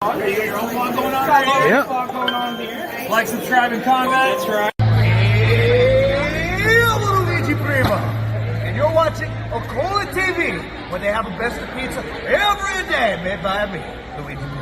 Okay, you got your own vlog going on right here. Yep. Vlog going on here. Like, subscribe, and comment. That's right. Hey, Luigi Prima. And you're watching Ocola TV, where they have the best of pizza every day made by me, Luigi Prima.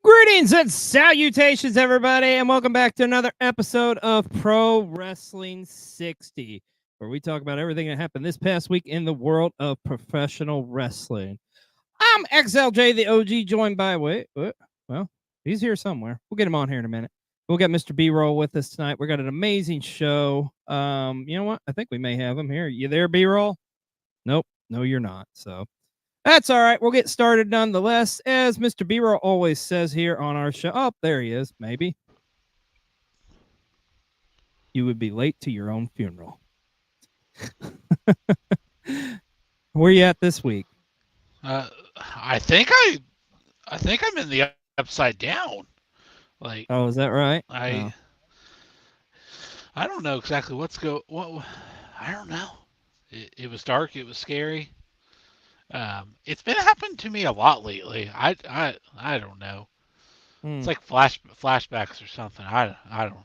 Greetings and salutations, everybody, and welcome back to another episode of Pro Wrestling 60, where we talk about everything that happened this past week in the world of professional wrestling. I'm Xlj the Og, joined by, well, he's here somewhere. We'll get him on here in a minute. We'll get Mr. B-Roll with us tonight. We've got an amazing show. You know what? I think we may have him here. You there, B-Roll? Nope. No, you're not. So that's all right. We'll get started nonetheless, as Mr. B-Roll always says here on our show. Oh, there he is. Maybe. You would be late to your own funeral. Where you at this week? I think I'm in the upside down. Like, oh, is that right? I don't know exactly what. I don't know. It was dark. It was scary. It's been happening to me a lot lately. I don't know. It's like flashbacks or something. I don't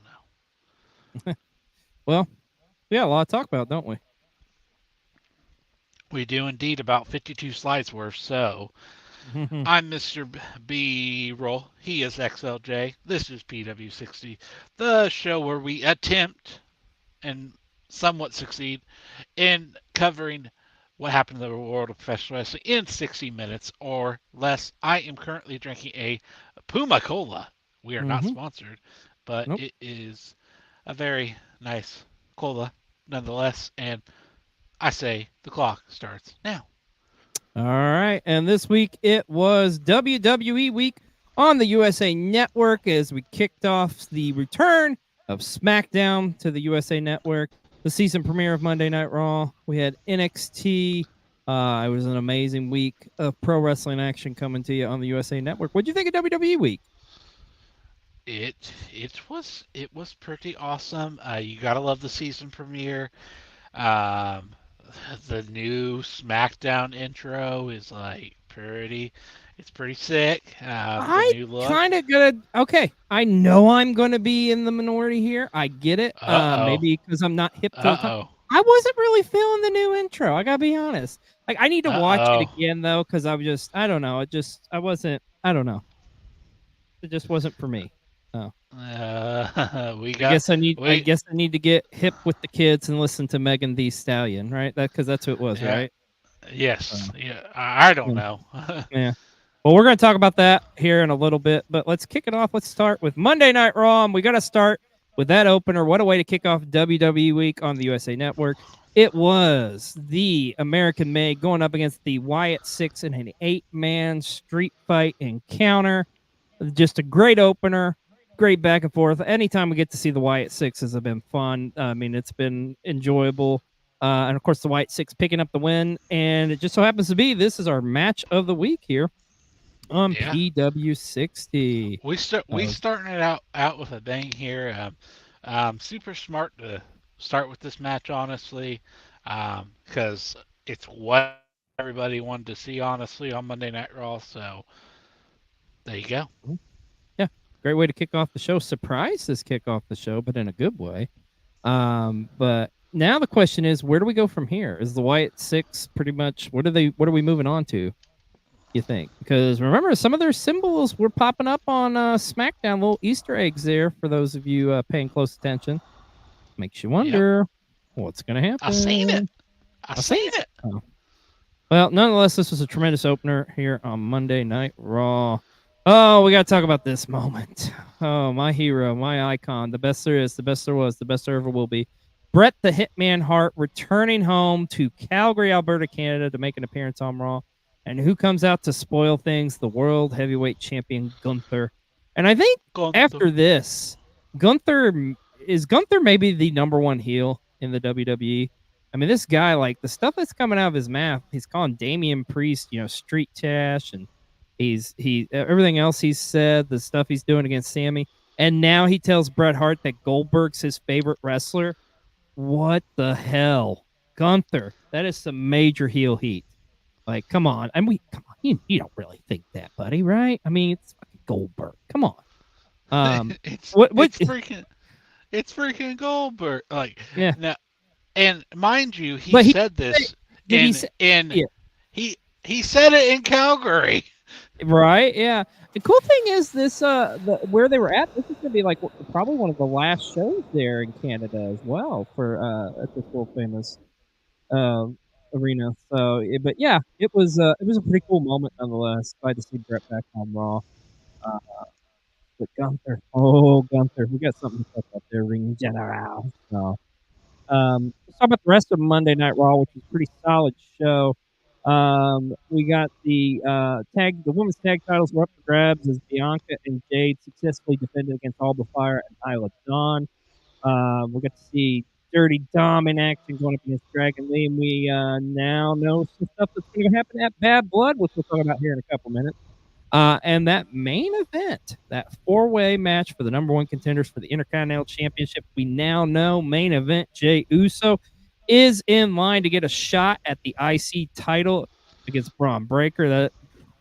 know. Well, yeah, a lot to talk about, don't we? We do indeed, about 52 slides worth. So I'm Mr. B-Roll. He is XLJ. This is PW60, the show where we attempt and somewhat succeed in covering what happened in the world of professional wrestling in 60 minutes or less. I am currently drinking a Puma Cola. We are not sponsored, but It is a very nice cola nonetheless. And I say the clock starts now. All right. And this week it was WWE week on the USA Network as we kicked off the return of SmackDown to the USA Network. The season premiere of Monday Night Raw. We had NXT. It was an amazing week of pro wrestling action coming to you on the USA Network. What'd you think of WWE week? It was pretty awesome. You gotta love the season premiere. The new SmackDown intro is like pretty. It's pretty sick. Okay, I know I'm gonna be in the minority here. I get it. Maybe because I'm not hip to the time. I wasn't really feeling the new intro. I gotta be honest. Like, I need to watch it again though, because I don't know. I don't know. It just wasn't for me. Oh. I guess I need to get hip with the kids and listen to Megan Thee Stallion, right? Because that's who it was, right? Yes. Yeah. I don't know. Yeah. Well, we're going to talk about that here in a little bit, but let's kick it off. Let's start with Monday Night Raw, and we got to start with that opener. What a way to kick off WWE Week on the USA Network. It was the American-made going up against the Wyatt Six in an 8-man street fight encounter. Just a great opener, great back and forth. Anytime we get to see the Wyatt Sixes have been fun. I mean, it's been enjoyable. And, of course, the Wyatt Six picking up the win, and it just so happens to be this is our match of the week here on PW60. We starting it out with a bang here. Super smart to start with this match, honestly, because it's what everybody wanted to see, honestly, on Monday Night Raw. So there you go. Yeah, great way to kick off the show. Surprises kick off the show, but in a good way. But now the question is, where do we go from here? Is the Wyatt Six pretty much what are we moving on to? You think? Because remember, some of their symbols were popping up on SmackDown, little Easter eggs there for those of you paying close attention. Makes you wonder what's going to happen. I seen it. Oh. Well, nonetheless, this was a tremendous opener here on Monday Night Raw. Oh, we got to talk about this moment. Oh, my hero, my icon, the best there is, the best there was, the best there ever will be. Bret the Hitman Hart returning home to Calgary, Alberta, Canada to make an appearance on Raw. And who comes out to spoil things? The world heavyweight champion, Gunther. And I think after this, Gunther maybe the number one heel in the WWE. I mean, this guy, like the stuff that's coming out of his mouth, he's calling Damian Priest, street trash, and he everything else he's said, the stuff he's doing against Sammy, and now he tells Bret Hart that Goldberg's his favorite wrestler. What the hell, Gunther? That is some major heel heat. Like, come on, come on, you don't really think that, buddy, right? I mean, it's fucking Goldberg. Come on. It's It's freaking Goldberg. Like, yeah. Now, and mind you, he said this he said it in Calgary. Right, yeah. The cool thing is this where they were at, this is gonna be like probably one of the last shows there in Canada as well for at this world famous arena. So but yeah, it was a pretty cool moment nonetheless. Glad to see Brett back on Raw. But Gunther, we got something to talk about there, Ring General. So let's talk about the rest of Monday Night Raw, which was a pretty solid show. We got the women's tag titles were up for grabs as Bianca and Jade successfully defended against Alba Fire and Isla Dawn. We got to see Dirty Dom in action going up against Dragon Lee, and we now know some stuff that's going to happen at Bad Blood, which we'll talk about here in a couple minutes. And that main event, that four-way match for the number one contenders for the Intercontinental Championship, we now know main event Jey Uso is in line to get a shot at the IC title against Braun Breaker. That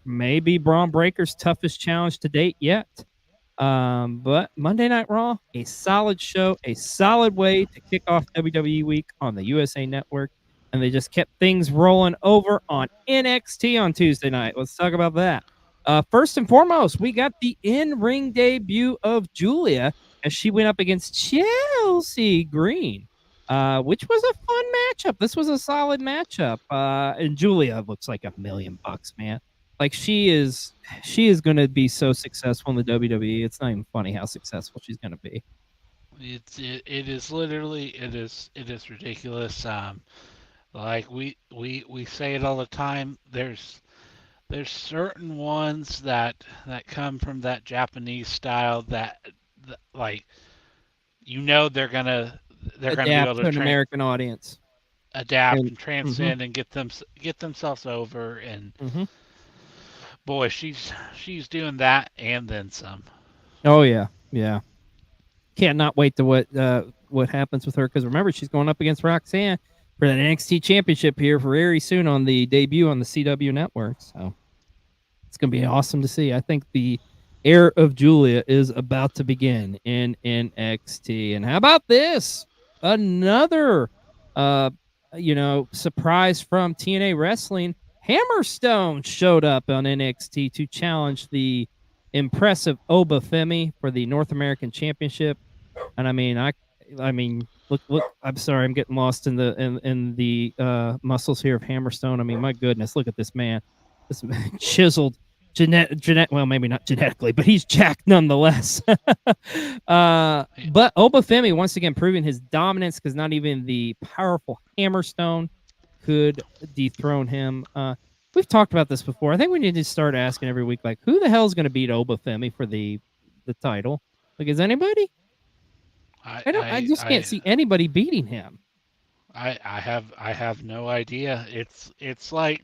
may be Braun Breaker's toughest challenge to date yet. But Monday Night Raw, a solid show, a solid way to kick off WWE Week on the USA Network. And they just kept things rolling over on NXT on Tuesday night. Let's talk about that. First and foremost, we got the in-ring debut of Julia as she went up against Chelsea Green, which was a fun matchup. This was a solid matchup. And Julia looks like $1 million, man. Like she is going to be so successful in the WWE. It's not even funny how successful she's going to be. It is literally it is ridiculous. Like we say it all the time. There's certain ones that come from that Japanese style that like they're gonna be able to an American audience, adapt and transcend and get themselves over. And boy, she's doing that and then some. Oh yeah. Can't not wait to what happens with her, because remember, she's going up against Roxanne for that NXT championship here very soon on the debut on the CW network. So it's going to be awesome to see. I think the era of Julia is about to begin in NXT. And how about this? Another, surprise from TNA Wrestling. Hammerstone showed up on NXT to challenge the impressive Oba Femi for the North American Championship. And I mean, look. I'm sorry, I'm getting lost in the muscles here of Hammerstone. I mean, my goodness, look at this man. This man, chiseled, well, maybe not genetically, but he's jacked nonetheless. But Oba Femi once again proving his dominance, because not even the powerful Hammerstone could dethrone him. We've talked about this before. I think we need to start asking every week, like, who the hell is going to beat Oba Femi for the title? Like, is anybody? I just can't see anybody beating him. I have no idea. It's like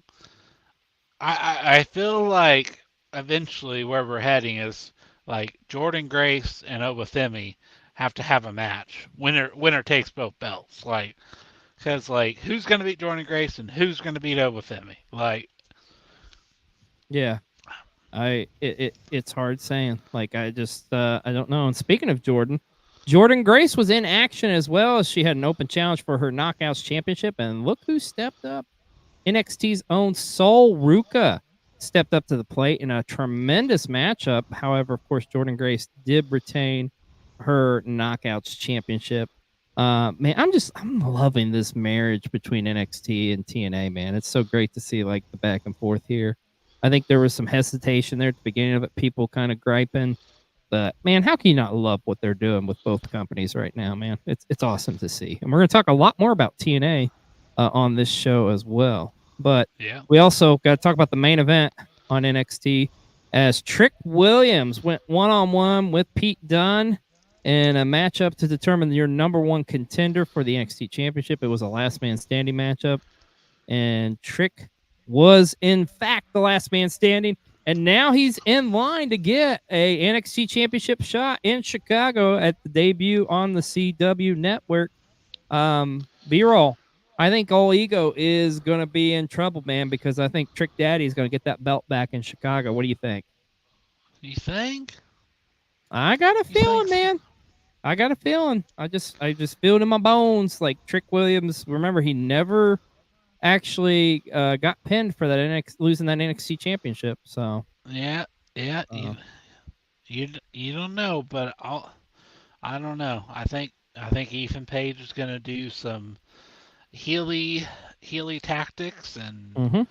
I feel like eventually where we're heading is like Jordan Grace and Oba Femi have to have a match. Winner takes both belts. Like, because like who's gonna beat Jordan Grace and who's gonna beat Oba Femi? Like, yeah. It's hard saying. Like, I just I don't know. And speaking of Jordan Grace was in action as well, as she had an open challenge for her Knockouts Championship, and look who stepped up. NXT's own Sol Ruka stepped up to the plate in a tremendous matchup. However, of course, Jordan Grace did retain her Knockouts Championship. Man, I'm loving this marriage between NXT and TNA, man. It's so great to see like the back and forth here. I think there was some hesitation there at the beginning of it, people kind of griping. But, man, how can you not love what they're doing with both companies right now, man? It's awesome to see. And we're going to talk a lot more about TNA on this show as well. But we also got to talk about the main event on NXT as Trick Williams went one-on-one with Pete Dunne in a matchup to determine your number one contender for the NXT Championship. It was a last man standing matchup. And Trick was, in fact, the last man standing. And now he's in line to get a NXT Championship shot in Chicago at the debut on the CW network. B-roll. I think Old Ego is going to be in trouble, man, because I think Trick Daddy is going to get that belt back in Chicago. What do you think? You think? I got a feeling, man. I got a feeling. I just feel it in my bones. Like Trick Williams, remember, he never actually got pinned for that losing that NXT championship. So yeah. You don't know, but I don't know. I think Ethan Page is going to do some Healy tactics and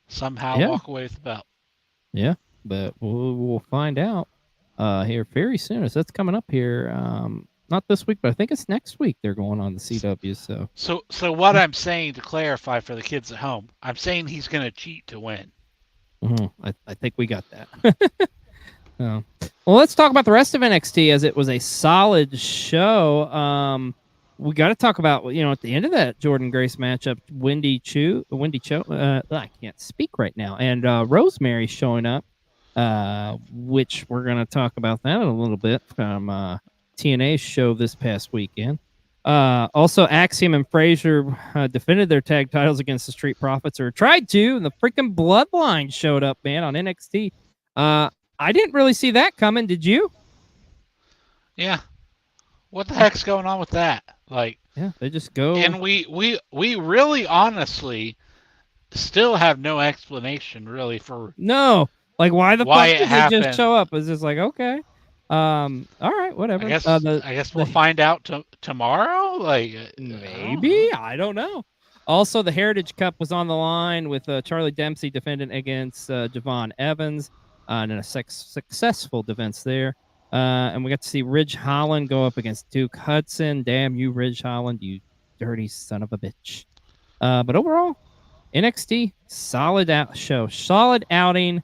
somehow walk away with the belt. Yeah, but we'll find out here very soon. As that's coming up here, not this week, but I think it's next week. They're going on the CW. So what I'm saying, to clarify for the kids at home, I'm saying he's going to cheat to win. I think we got that. Well, let's talk about the rest of NXT, as it was a solid show. We got to talk about, at the end of that Jordan Grace matchup, Wendy Cho, I can't speak right now, and Rosemary showing up, which we're going to talk about that in a little bit from TNA's show this past weekend. Also, Axiom and Frazier defended their tag titles against the Street Profits, or tried to, and the freaking Bloodline showed up, man, on NXT. I didn't really see that coming. Did you? Yeah. What the heck's going on with that? They just go. And we really honestly still have no explanation really for why the fuck did happened. They just show up? It's just like, okay. All right, whatever. I guess we'll find out tomorrow. Maybe, I don't know. Also, the Heritage Cup was on the line with Charlie Dempsey defending against Javon Evans, and a successful defense there. And we got to see Ridge Holland go up against Duke Hudson. Damn you, Ridge Holland, you dirty son of a bitch. But overall, NXT, solid outing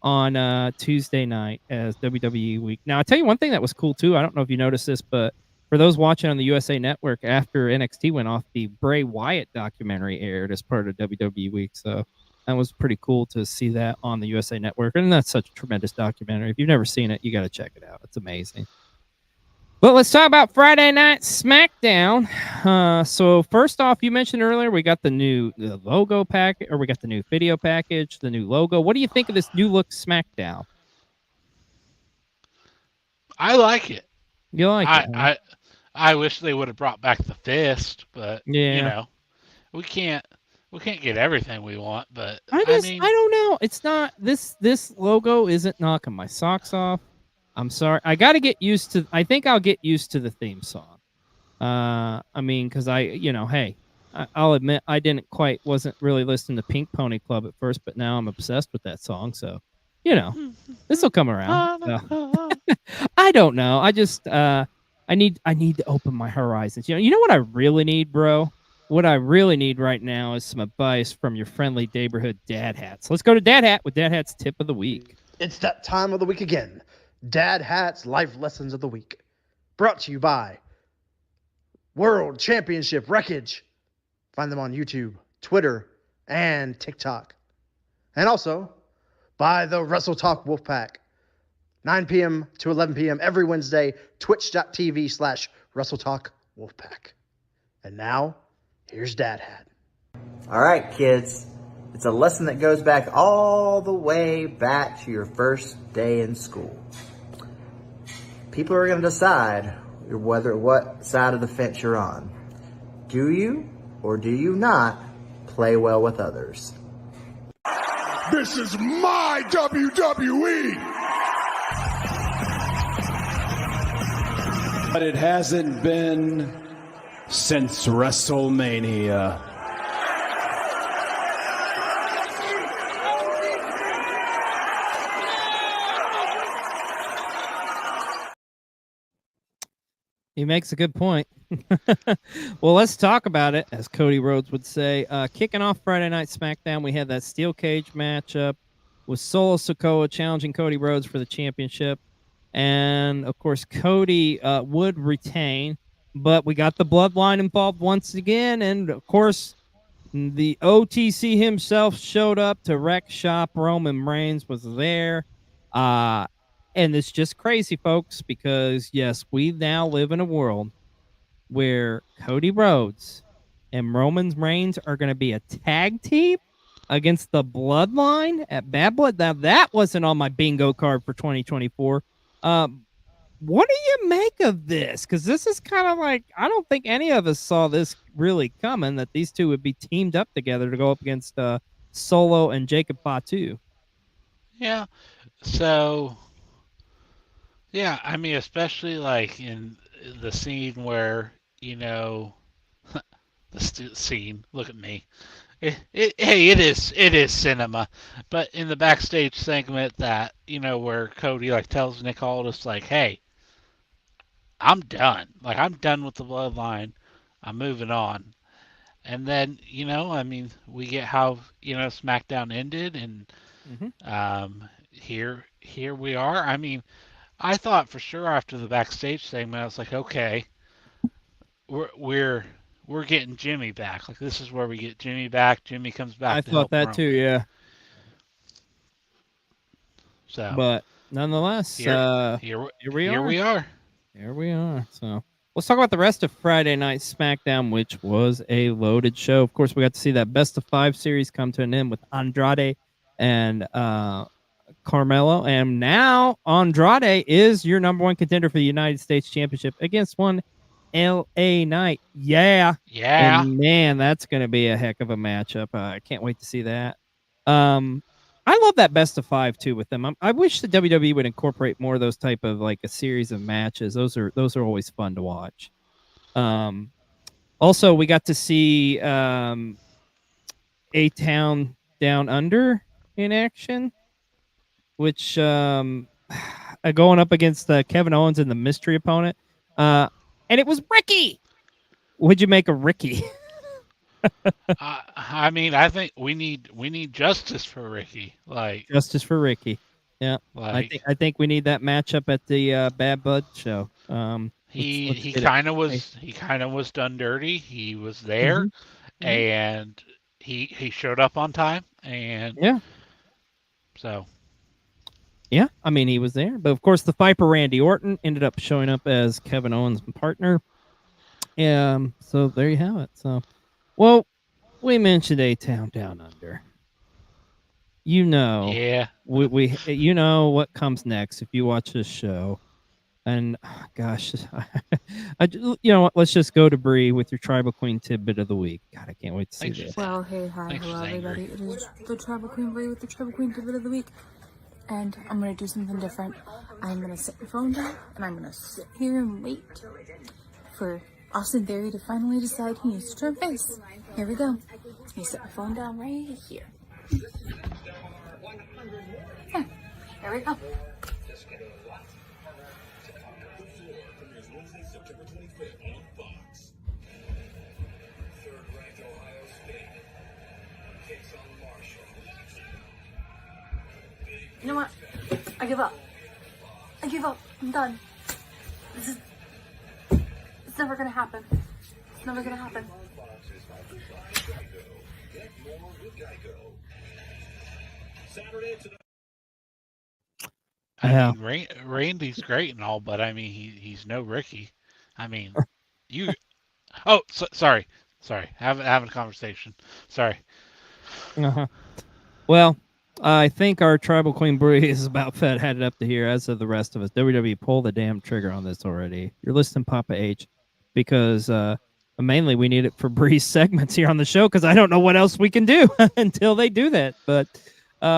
on Tuesday night as WWE week. Now, I'll tell you one thing that was cool, too. I don't know if you noticed this, but for those watching on the USA Network, after NXT went off, the Bray Wyatt documentary aired as part of WWE week. So that was pretty cool to see that on the USA Network. And that's such a tremendous documentary. If you've never seen it, you got to check it out. It's amazing. But let's talk about Friday Night SmackDown. So first off, you mentioned earlier we got the logo package, or we got the new video package, the new logo. What do you think of this new look SmackDown? I like it. You like it? Huh? I wish they would have brought back the fist, but we can't get everything we want. But I don't know. It's not this logo isn't knocking my socks off. I'm sorry. I got to get used to. I think I'll get used to the theme song. Because I'll admit I wasn't really listening to Pink Pony Club at first, but now I'm obsessed with that song. So, this will come around. So. I don't know. I just I need to open my horizons. You know what I really need, bro? What I really need right now is some advice from your friendly neighborhood Dad Hats. Let's go to Dad Hat with Dad Hat's tip of the week. It's that time of the week again. Dad Hat's Life Lessons of the Week. Brought to you by World Championship Wreckage. Find them on YouTube, Twitter, and TikTok. And also by the Wrestle Talk Wolfpack. 9 p.m. to 11 p.m. every Wednesday, twitch.tv/Wrestle Talk Wolfpack. And now, here's Dad Hat. All right, kids. It's a lesson that goes back all the way back to your first day in school. People are going to decide what side of the fence you're on. Do you or do you not play well with others? This is my WWE! But it hasn't been since WrestleMania. He makes a good point. Well, let's talk about it, as Cody Rhodes would say. Kicking off Friday Night SmackDown, we had that steel cage matchup with Solo Sikoa challenging Cody Rhodes for the championship. And, of course, Cody would retain, but we got the Bloodline involved once again. And, of course, the OTC himself showed up to wreck shop. Roman Reigns was there. And it's just crazy, folks, because, yes, we now live in a world where Cody Rhodes and Roman Reigns are going to be a tag team against the Bloodline at Bad Blood. Now, that wasn't on my bingo card for 2024. What do you make of this? Because this is kind of like, I don't think any of us saw this really coming, that these two would be teamed up together to go up against Solo and Jacob Fatu. Yeah. So, yeah, I mean, especially like in the scene where, the scene, look at me. Hey, it is cinema, but in the backstage segment that where Cody like tells Nick Aldis like, "Hey, I'm done. Like I'm done with the Bloodline. I'm moving on." And then I mean, we get how SmackDown ended, and here we are. I mean, I thought for sure after the backstage segment, I was like, okay, we're getting Jimmy back. Like this is where we get Jimmy back. Jimmy comes back. I to thought help that Roman. too, yeah. So, but nonetheless, here we are. Here we are. So let's talk about the rest of Friday Night SmackDown, which was a loaded show. Of course, we got to see that best of 5 series come to an end with Andrade and Carmelo. And now Andrade is your number one contender for the United States Championship against one LA Knight. Yeah. And man, that's going to be a heck of a matchup. I can't wait to see that. I love that best of 5 too with them. I wish the WWE would incorporate more of those type of like a series of matches. Those are always fun to watch. Also, we got to see A-Town Down Under in action, which going up against Kevin Owens and the mystery opponent. And it was Ricky. What'd you make of Ricky? I mean, I think we need justice for Ricky. Like justice for Ricky. Yeah, like, I think we need that matchup at the Bad Blood show. He kind of was done dirty. He was there, and he showed up on time, and so yeah, I mean he was there. But of course, the Viper Randy Orton ended up showing up as Kevin Owens' partner. So there you have it. So, well, we mentioned A-Town Down Under. yeah, we you know what comes next if you watch this show. And gosh, you know what? Let's just go to Bree with your Tribal Queen tidbit of the week. God, I can't wait to see this. Well, hey, hi, hello, everybody. It is the Tribal Queen Bree with the Tribal Queen tidbit of the week, and I'm gonna do something different. I'm gonna set my phone down, and I'm gonna sit here and wait for Austin Theory to finally decide he needs to turn face. Here we go. I set my phone down right here. Here we go. You know what? I give up. I give up. I'm done. It's never gonna happen. It's never gonna happen. I mean, Randy's great and all, but I mean, he's no Ricky. I mean, you. Oh, sorry. Having a conversation. Sorry. Well, I think our Tribal Queen Bree is about headed up to here, as of the rest of us. WWE, pull the damn trigger on this already. You're listening, Papa H, because mainly we need it for Bree's segments here on the show, because I don't know what else we can do until they do that. But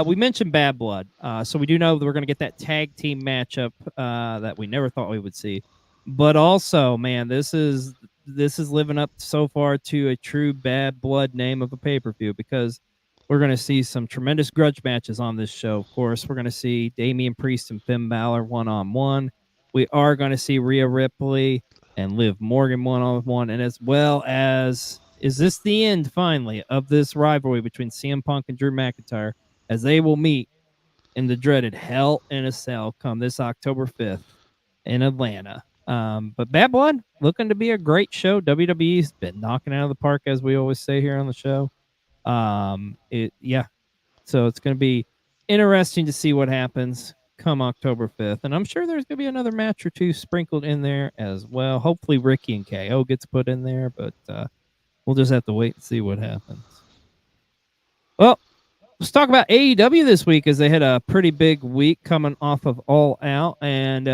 we mentioned Bad Blood, so we do know that we're going to get that tag team matchup that we never thought we would see. But also, man, this is living up so far to a true Bad Blood name of a pay-per-view, because we're going to see some tremendous grudge matches on this show. Of course, we're going to see Damian Priest and Finn Balor one-on-one. We are going to see Rhea Ripley and Liv Morgan one-on-one, and as well as, is this the end finally of this rivalry between CM Punk and Drew McIntyre as they will meet in the dreaded Hell in a Cell come this October 5th in Atlanta. But Bad Blood looking to be a great show. WWE's been knocking out of the park, as we always say here on the show. So it's going to be interesting to see what happens come October 5th. And I'm sure there's going to be another match or two sprinkled in there as well. Hopefully Ricky and KO gets put in there, but we'll just have to wait and see what happens. Well, let's talk about AEW this week, as they had a pretty big week coming off of All Out. And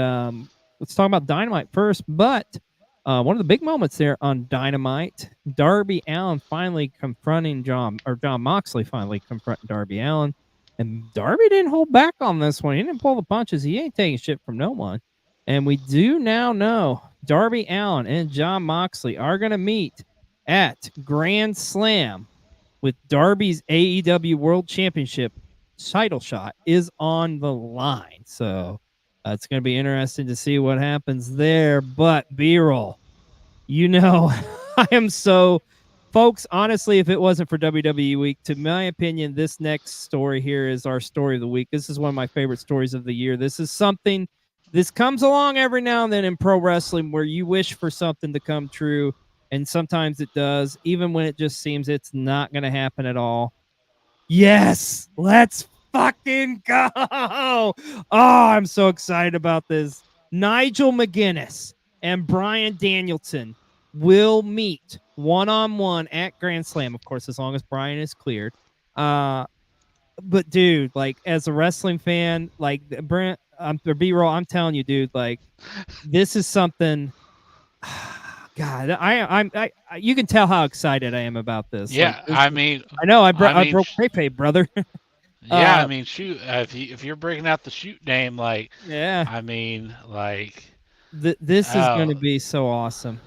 let's talk about Dynamite first. But one of the big moments there on Dynamite, Darby Allin finally confronting John Moxley finally confronting Darby Allin. And Darby didn't hold back on this one. He didn't pull the punches. He ain't taking shit from no one. And we do now know Darby Allin and John Moxley are going to meet at Grand Slam, with Darby's AEW World Championship title shot is on the line. So it's going to be interesting to see what happens there. But B-roll, I am so... Folks, honestly, if it wasn't for WWE Week, to my opinion, this next story here is our story of the week. This is one of my favorite stories of the year. This comes along every now and then in pro wrestling where you wish for something to come true, and sometimes it does, even when it just seems it's not going to happen at all. Yes, let's fucking go. Oh, I'm so excited about this. Nigel McGuinness and Bryan Danielson will meet one-on-one at Grand Slam, of course, as long as Bryan is cleared. But dude, like, as a wrestling fan, like, Brent, B-roll, I'm telling you, dude, like, this is something. God, I you can tell how excited I am about this. Yeah, like, I know I broke kayfabe, brother. Yeah, I mean, shoot, if you're breaking out the shoot name, like, yeah, I mean, like, this is going to be so awesome.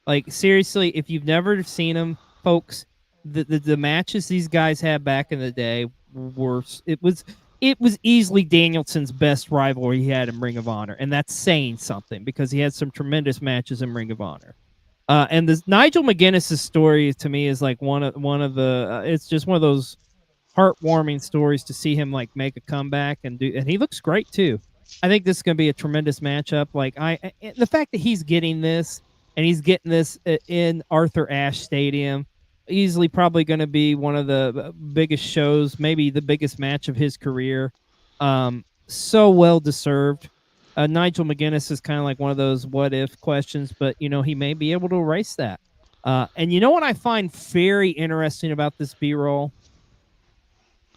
Like, seriously, if you've never seen them, folks, the matches these guys had back in the day it was easily Danielson's best rivalry he had in Ring of Honor, and that's saying something because he had some tremendous matches in Ring of Honor. And this Nigel McGuinness's story to me is like one of the it's just one of those heartwarming stories to see him like make a comeback and he looks great too. I think this is going to be a tremendous matchup. Like, the fact that he's getting this and he's getting this in Arthur Ashe Stadium, easily probably going to be one of the biggest shows, maybe the biggest match of his career. So well deserved. Nigel McGuinness is kind of like one of those what if questions, but he may be able to erase that. And you know what I find very interesting about this B-roll?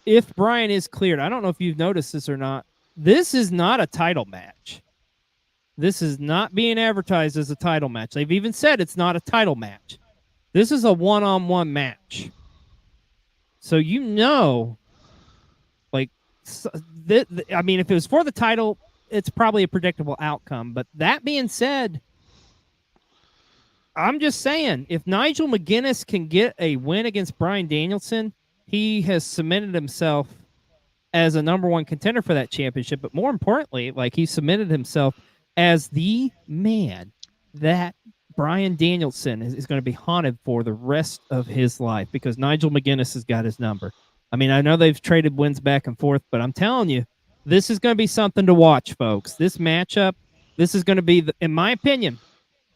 If Bryan is cleared, I don't know if you've noticed this or not, this is not a title match. This is not being advertised as a title match. They've even said it's not a title match. This is a one-on-one match. So like, I mean, if it was for the title, it's probably a predictable outcome. But that being said, I'm just saying, if Nigel McGuinness can get a win against Bryan Danielson, he has cemented himself as a number one contender for that championship. But more importantly, like, he cemented himself as the man that Bryan Danielson is going to be haunted for the rest of his life, because Nigel McGuinness has got his number. I mean, I know they've traded wins back and forth, but I'm telling you, this is going to be something to watch, folks. This matchup, this is going to be, in my opinion,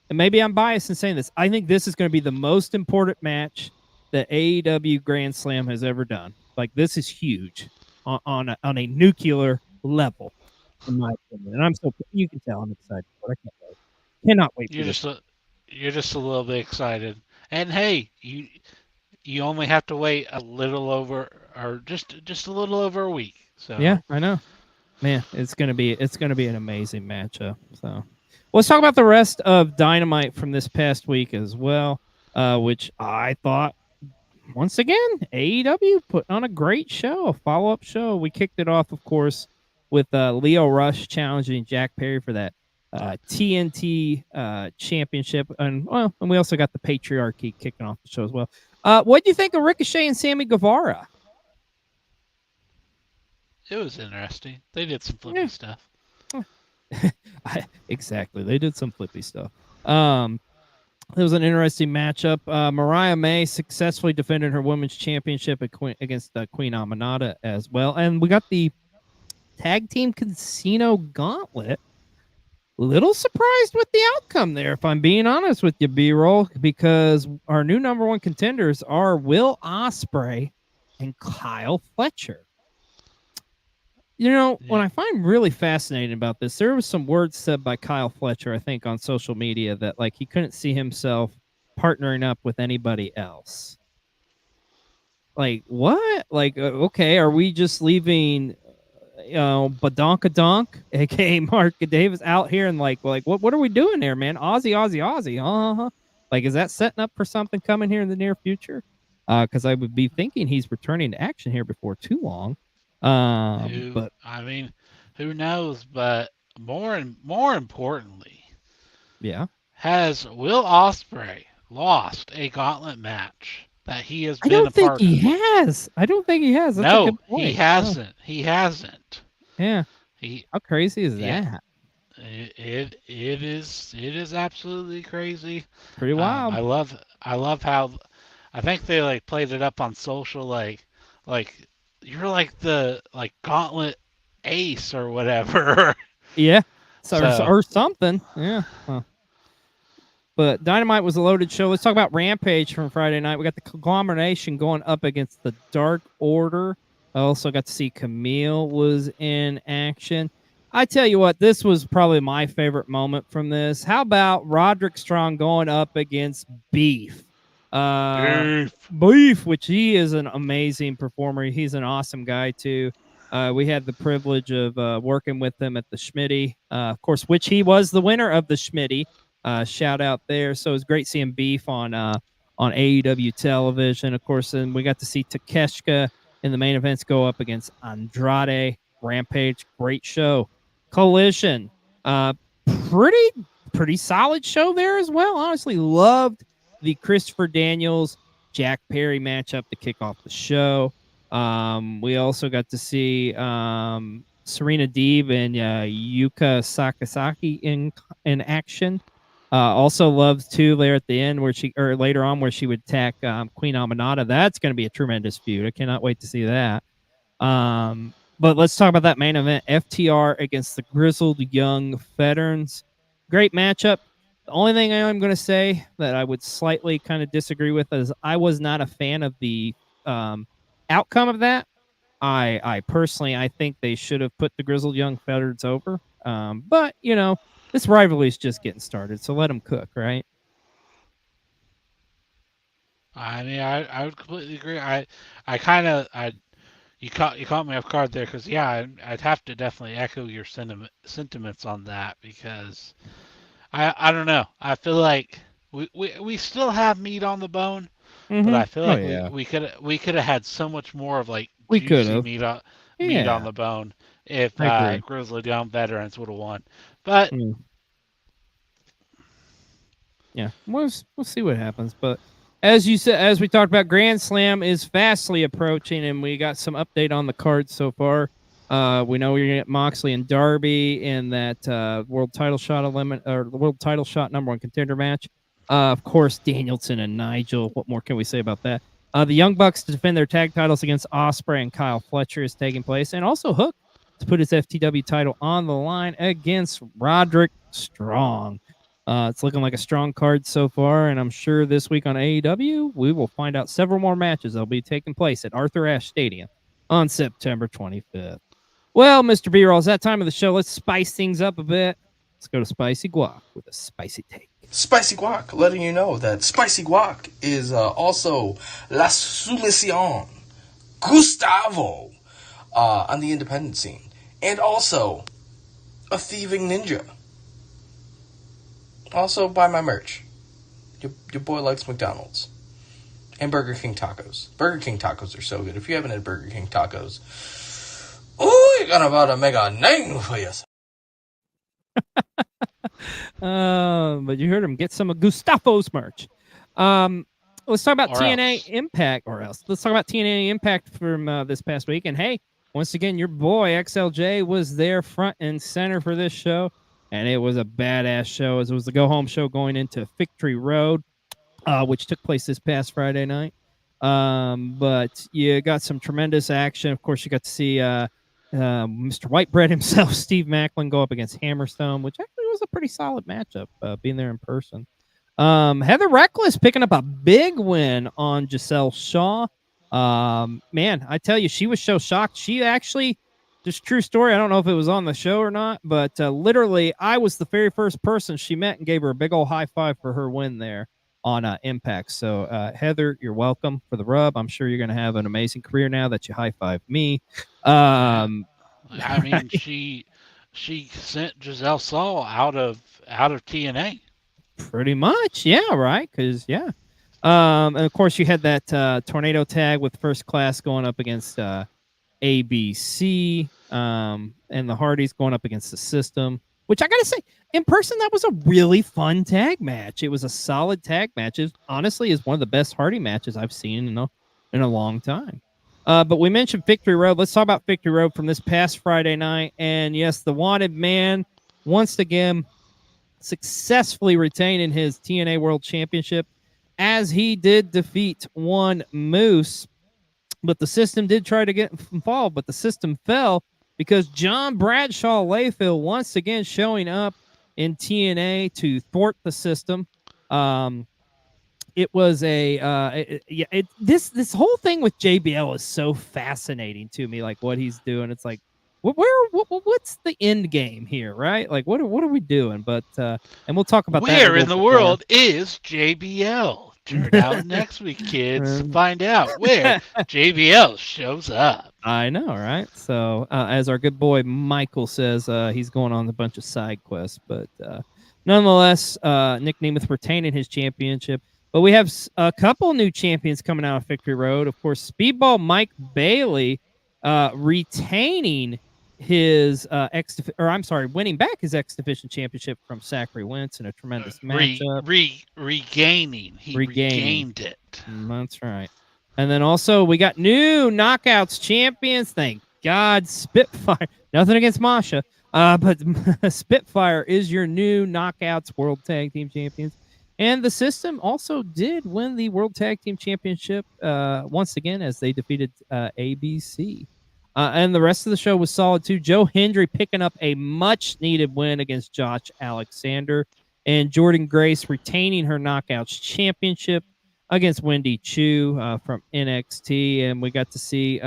and maybe I'm biased in saying this, I think this is going to be the most important match that AEW Grand Slam has ever done. Like, this is huge on a nuclear level, in my opinion. And you can tell I'm excited, but I can't wait. Cannot wait. You're just a little bit excited, and hey, you only have to wait a little over, or just a little over a week. So yeah, I know, man. It's gonna be an amazing matchup. So let's talk about the rest of Dynamite from this past week as well, which I thought, once again, AEW put on a great show, a follow-up show. We kicked it off, of course, with Leo Rush challenging Jack Perry for that TNT championship, and we also got the Patriarchy kicking off the show as well. What do you think of Ricochet and Sammy Guevara? It was interesting. They did some flippy stuff. Exactly, they did some flippy stuff. It was an interesting matchup. Mariah May successfully defended her women's championship against Queen Amanada as well. And we got the tag team casino gauntlet. Little surprised with the outcome there, if I'm being honest with you, B-Roll, because our new number one contenders are Will Ospreay and Kyle Fletcher. You know, what I find really fascinating about this, there was some words said by Kyle Fletcher, I think, on social media that, like, he couldn't see himself partnering up with anybody else. Like, what? Like, okay, are we just leaving, Badonkadonk, a.k.a. Mark Davis, out here and, like, what are we doing there, man? Aussie. Like, is that setting up for something coming here in the near future? Because I would be thinking he's returning to action here before too long. But I mean, who knows? But more importantly, yeah, has Will Ospreay lost a gauntlet match that he has I been don't a think part he of? has. I don't think he has. That's a No, good point. he hasn't. He hasn't. Yeah. He. How crazy is Yeah. that? It is absolutely crazy. Pretty wild. I love how I think they like played it up on social like you're like the gauntlet ace or whatever. Yeah. So- Or something. Yeah. Huh. But Dynamite was a loaded show. Let's talk about Rampage from Friday night. We got the conglomeration going up against the Dark Order. I also got to see Camille was in action. I tell you what, this was probably my favorite moment from this. How about Roderick Strong going up against Beef? Beef, which he is an amazing performer. He's an awesome guy, too. We had the privilege of working with him at the Schmitty, of course, which he was the winner of the Schmitty. Shout out there. So it was great seeing Beef on AEW television. Of course, and we got to see Takeshita in the main events go up against Andrade. Rampage, great show. Collision, pretty solid show there as well. Honestly, loved the Christopher Daniels Jack Perry matchup to kick off the show. We also got to see Serena Deeb and Yuka Sakazaki in action. Also loved too there at the end later on where she would attack Queen Amanada. That's going to be a tremendous feud. I cannot wait to see that. But let's talk about that main event. FTR against the Grizzled Young Veterans. Great matchup. The only thing I'm going to say that I would slightly kind of disagree with is I was not a fan of the outcome of that. I personally, I think they should have put the Grizzled Young Veterans over. But, this rivalry is just getting started, so let them cook, right? I mean, I would completely agree. You caught me off guard there because I'd have to definitely echo your sentiments on that because I don't know. I feel like we still have meat on the bone, but I feel like we could have had so much more of juicy meat on the bone if Grizzled Young Veterans would have won. But yeah, we'll see what happens. But as you said, as we talked about, Grand Slam is fastly approaching, and we got some update on the card so far. We know we're gonna get Moxley and Darby in that world title shot number one contender match. Of course, Danielson and Nigel. What more can we say about that? The Young Bucks to defend their tag titles against Ospreay and Kyle Fletcher is taking place, and also Hook to put his FTW title on the line against Roderick Strong. It's looking like a strong card so far, and I'm sure this week on AEW, we will find out several more matches that will be taking place at Arthur Ashe Stadium on September 25th. Well, Mr. B-Roll, it's that time of the show. Let's spice things up a bit. Let's go to Spicy Guac with a spicy take. Spicy Guac, letting you know that Spicy Guac is also La Sumisión, Gustavo on the independent scene, and also a thieving ninja. Also, buy my merch. Your boy likes McDonald's. And Burger King tacos. Burger King tacos are so good. If you haven't had Burger King tacos, you're gonna about to make a name for yourself. But you heard him. Get some of Gustavo's merch. Let's talk about TNA Impact, let's talk about TNA Impact from this past week. And hey, once again, your boy XLJ was there front and center for this show. and it was a badass show. As it was the go home show going into Victory Road, which took place this past Friday night. But you got some tremendous action. Of course, you got to see Mr. Whitebread himself, Steve Macklin, go up against Hammerstone, which actually was a pretty solid matchup, being there in person. Heather Reckless picking up a big win on Giselle Shaw. Man, I tell you, she was so shocked. She actually, just true story, I don't know if it was on the show or not, but literally, I was the very first person she met and gave her a big old high five for her win there on Impact. So, Heather, you're welcome for the rub. I'm sure you're going to have an amazing career now that you high five me. I mean, she sent Giselle Shaw out of TNA. Pretty much, yeah, right? Because and of course you had that tornado tag with First Class going up against ABC, and the Hardys going up against the System. Which I gotta say, in person, that was a really fun tag match. It was a solid tag match. It honestly is one of the best Hardy matches I've seen in a long time. But we mentioned Victory Road. Let's talk about Victory Road from this past Friday night. And yes, the Wanted Man once again successfully retaining his TNA World Championship, as he did defeat one Moose. But the System did try to get involved, but the System fell because John Bradshaw Layfield once again showing up in TNA to thwart the System. It was this whole thing with JBL is so fascinating to me. Like what he's doing, it's like, what's the end game here, right? Like what are we doing? But and we'll talk about that. Where in the world is JBL? Turn out next week, kids, to find out where JBL shows up. I know, right? So, as our good boy Michael says, he's going on a bunch of side quests. But nonetheless, Nick Nemeth retaining his championship. But we have a couple new champions coming out of Victory Road. Of course, Speedball Mike Bailey retaining his winning back his X Division championship from Zachary Wentz in a tremendous matchup. Regained it. That's right. And then also we got new Knockouts champions. Thank God, Spitfire. Nothing against Masha, but Spitfire is your new Knockouts World Tag Team Champions. And the System also did win the World Tag Team Championship once again as they defeated ABC. And the rest of the show was solid too. Joe Hendry picking up a much-needed win against Josh Alexander. And Jordan Grace retaining her Knockouts Championship against Wendy Chu from NXT. And we got to see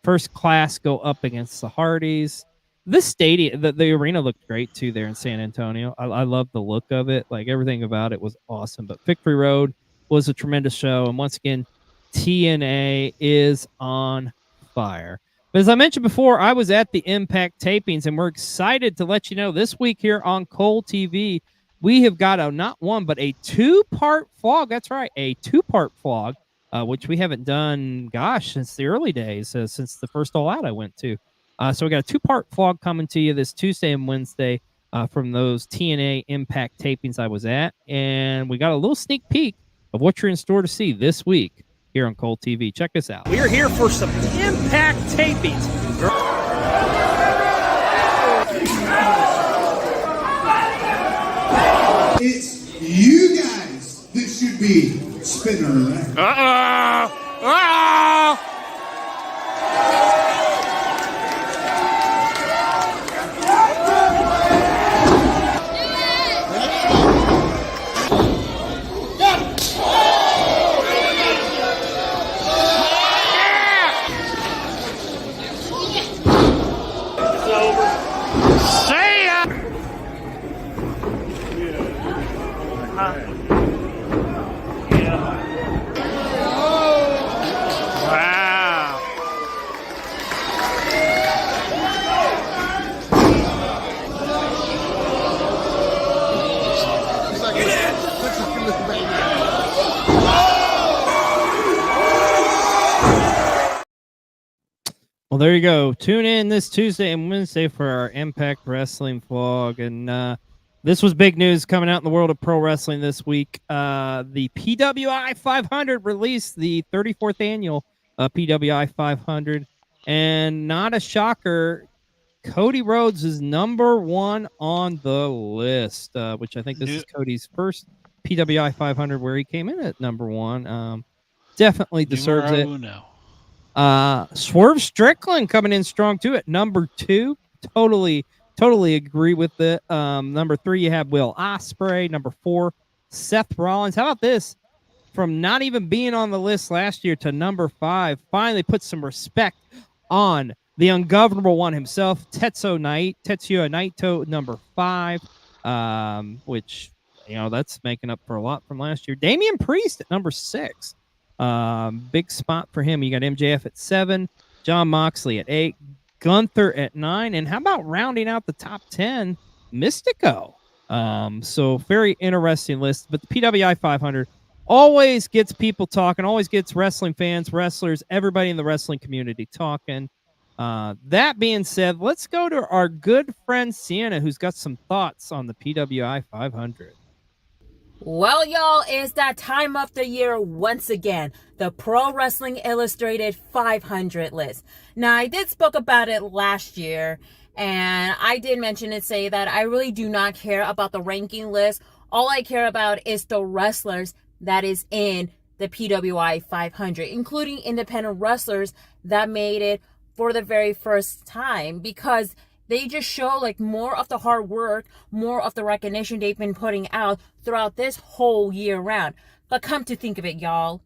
First Class go up against the Hardys. This stadium, the arena looked great too there in San Antonio. I love the look of it. Like everything about it was awesome. But Victory Road was a tremendous show. And once again, TNA is on fire. But as I mentioned before, I was at the Impact tapings, and we're excited to let you know this week here on Cole TV, we have got not one, but a two-part vlog. That's right, a two-part vlog, which we haven't done, since the early days, since the first All Out I went to. So we got a two-part vlog coming to you this Tuesday and Wednesday from those TNA Impact tapings I was at. And we got a little sneak peek of what you're in store to see this week here on Cole TV. Check this out. We are here for some Impact tapings. It's you guys that should be spinning around. Well, there you go. Tune in this Tuesday and Wednesday for our Impact Wrestling vlog. And this was big news coming out in the world of pro wrestling this week. The PWI 500 released the 34th annual PWI 500. And not a shocker, Cody Rhodes is number 1 on the list, which I think this is Cody's first PWI 500 where he came in at number 1. Definitely deserves it. Swerve Strickland coming in strong too at number 2. Totally agree with it. Number 3, you have Will Ospreay. Number 4, Seth Rollins. How about this? From not even being on the list last year to number 5, finally put some respect on the ungovernable one himself, Tetsuya Naito, number 5, which, that's making up for a lot from last year. Damian Priest at number 6. Big spot for him. You got MJF at 7, Jon Moxley at 8, Gunther at 9, and how about rounding out the top 10, Mystico? So very interesting list. But the PWI 500 always gets people talking, always gets wrestling fans, wrestlers, everybody in the wrestling community talking. That being said, let's go to our good friend Sienna, who's got some thoughts on the PWI 500. Well, y'all, it's that time of the year once again, the Pro Wrestling Illustrated 500 list. Now, I did spoke about it last year, and I did mention it, say that I really do not care about the ranking list. All I care about is the wrestlers that is in the PWI 500, including independent wrestlers that made it for the very first time, because they just show like more of the hard work, more of the recognition they've been putting out throughout this whole year round. But come to think of it, y'all,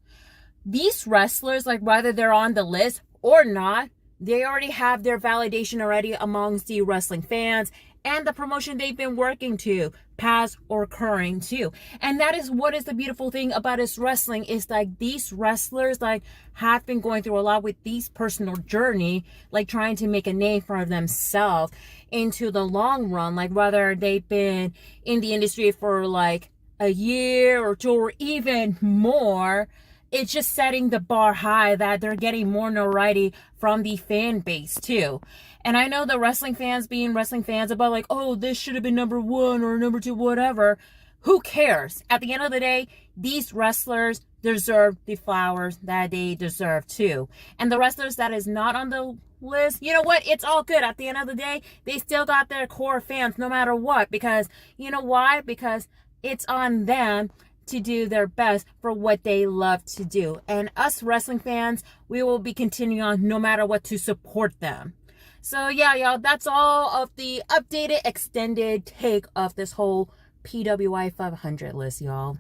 these wrestlers, like whether they're on the list or not, they already have their validation already amongst the wrestling fans and the promotion they've been working to, past or current too. And that is what is the beautiful thing about this wrestling, is like these wrestlers like have been going through a lot with these personal journey, like trying to make a name for themselves into the long run, like whether they've been in the industry for like a year or 2 or even more. It's just setting the bar high that they're getting more notoriety from the fan base too. And I know the wrestling fans being wrestling fans about like, oh, this should have been number 1 or number 2, whatever. Who cares? At the end of the day, these wrestlers deserve the flowers that they deserve too. And the wrestlers that is not on the list, you know what? It's all good. At the end of the day, they still got their core fans no matter what. Because, you know why? Because it's on them to do their best for what they love to do. And us wrestling fans, we will be continuing on no matter what to support them. So yeah, y'all, that's all of the updated, extended take of this whole PWI 500 list, y'all.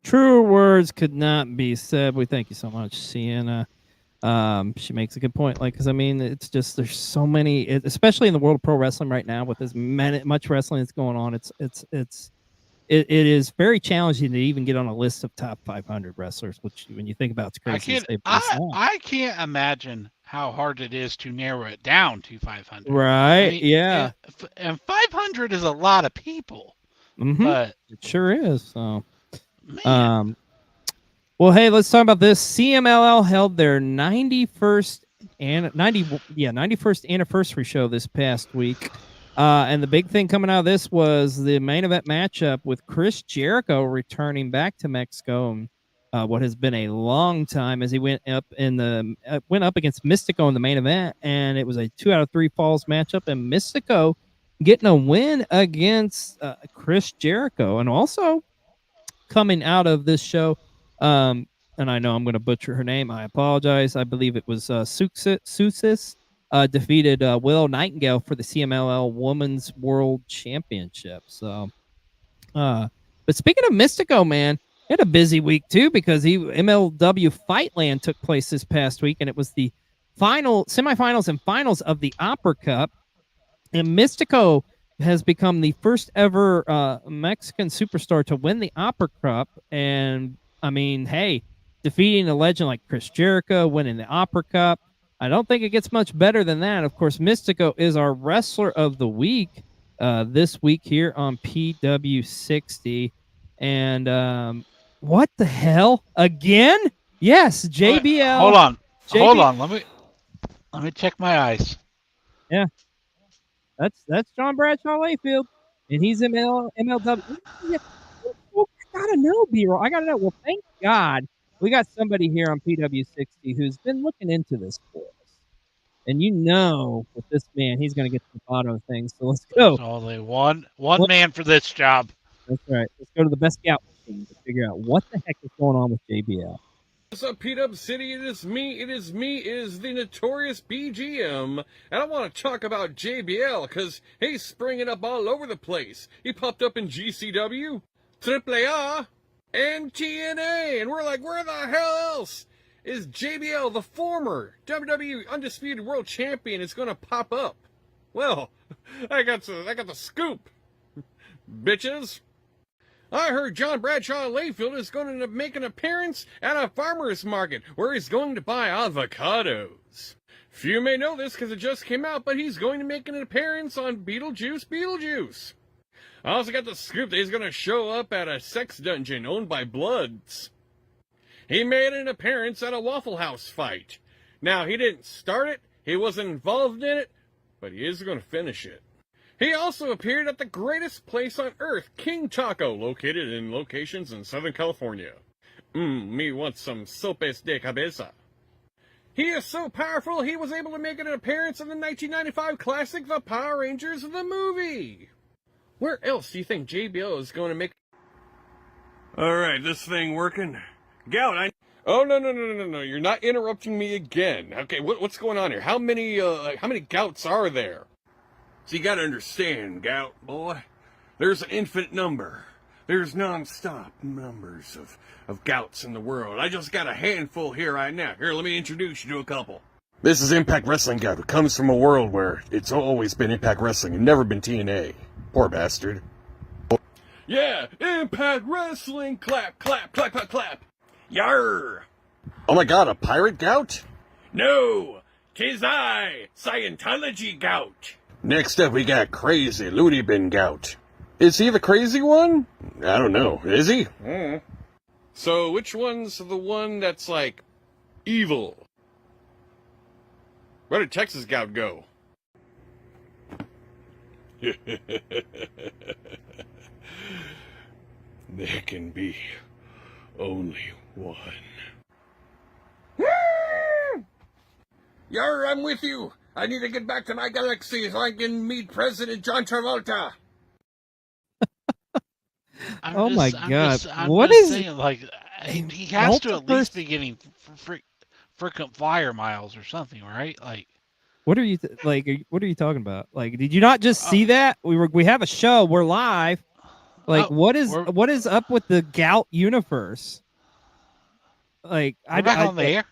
True words could not be said. We thank you so much, Sienna. She makes a good point. Like, because I mean, it's just there's so many, especially in the world of pro wrestling right now, with as much wrestling that's going on. It is very challenging to even get on a list of top 500 wrestlers, which when you think about, it's crazy. I can't imagine how hard it is to narrow it down to 500. Right? I mean, yeah. And 500 is a lot of people. Mm-hmm. But it sure is. So, well, hey, let's talk about this. CMLL held their 91st anniversary show this past week. And the big thing coming out of this was the main event matchup with Chris Jericho returning back to Mexico, and what has been a long time, as he went up against Mystico in the main event, and it was a 2 out of 3 falls matchup, and Mystico getting a win against Chris Jericho. And also coming out of this show, and I know I'm going to butcher her name, I apologize. I believe it was Susis. Defeated Willow Nightingale for the CMLL Women's World Championship. So, but speaking of Mystico, man, he had a busy week too, because MLW Fightland took place this past week, and it was the semifinals and finals of the Opera Cup. And Mystico has become the first ever Mexican superstar to win the Opera Cup. And I mean, hey, defeating a legend like Chris Jericho, winning the Opera Cup, I don't think it gets much better than that. Of course, Mystico is our wrestler of the week this week here on PW60. And what the hell? Again? Yes, JBL. Hold on. Let me check my eyes. Yeah. That's John Bradshaw Layfield. And he's MLW. I gotta know, B-Roll. I gotta know. Well, thank God we got somebody here on PW60 who's been looking into this for us. And you know, with this man, he's going to get to the bottom of things. So let's go. There's only one man for this job. That's right. Let's go to the best scout machine to figure out what the heck is going on with JBL. What's up, P-Dub City? It is me, it is the notorious BGM, and I want to talk about JBL, because he's springing up all over the place. He popped up in GCW, AAA, and TNA, and we're like, where the hell else is JBL, the former WWE Undisputed World Champion, is going to pop up? Well, I got the scoop, bitches. I heard John Bradshaw Layfield is going to make an appearance at a farmer's market where he's going to buy avocados. Few may know this because it just came out, but he's going to make an appearance on Beetlejuice. I also got the scoop that he's going to show up at a sex dungeon owned by Bloods. He made an appearance at a Waffle House fight. Now, he didn't start it, he wasn't involved in it, but he is going to finish it. He also appeared at the greatest place on earth, King Taco, located in locations in Southern California. Me want some sopes de cabeza. He is so powerful, he was able to make an appearance in the 1995 classic The Power Rangers the movie. Where else do you think JBL is going to make... Alright, this thing working? Gout, Oh, no, you're not interrupting me again. Okay, what's going on here? How many Gouts are there? So you gotta understand, Gout, boy, there's an infinite number. There's non-stop numbers of Gouts in the world. I just got a handful here right now. Here, let me introduce you to a couple. This is Impact Wrestling Gout, who comes from a world where it's always been Impact Wrestling and never been TNA. Poor bastard. Yeah, Impact Wrestling, clap, clap, clap, clap, clap. Yarr! Oh my god, a pirate Gout? No, 'tis I, Scientology Gout. Next up, we got Crazy Looney Bin Gout. Is he the crazy one? I don't know. Is he? So, which one's the one that's, like, evil? Where did Texas Gout go? There can be only one. Yarr, I'm with you. I need to get back to my galaxy so I can meet President John Travolta. My God. What is saying, like, he has to at least be getting frequent flyer miles or something, right? Like, what are you what are you talking about? Like, did you not just see that? We have a show, we're live. Like, what is up with the Gout universe? Like, we're back on the air?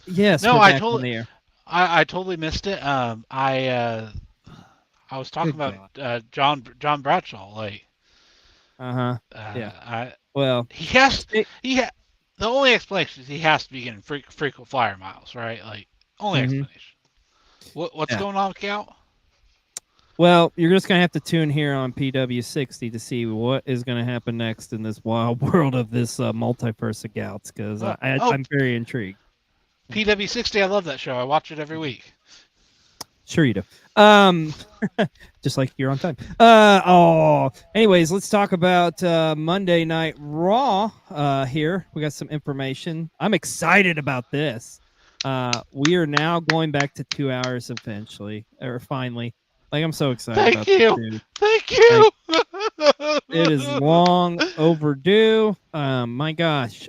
Yes, no, we're back on the air. I totally missed it. I was talking about John Bradshaw. Like, yeah. Well, the only explanation is he has to be getting frequent flyer miles, right? Like, only explanation. What's going on with Gout? Well, you're just gonna have to tune here on PW60 to see what is gonna happen next in this wild world of this multiverse of Gouts, because I'm very intrigued. PW60, I love that show. I watch it every week. Sure you do. Just like you're on time. Anyways, let's talk about Monday Night Raw here. We got some information. I'm excited about this. We are now going back to 2 hours eventually, or finally. Like, I'm so excited. Thank you. Thank you. It is long overdue. My gosh.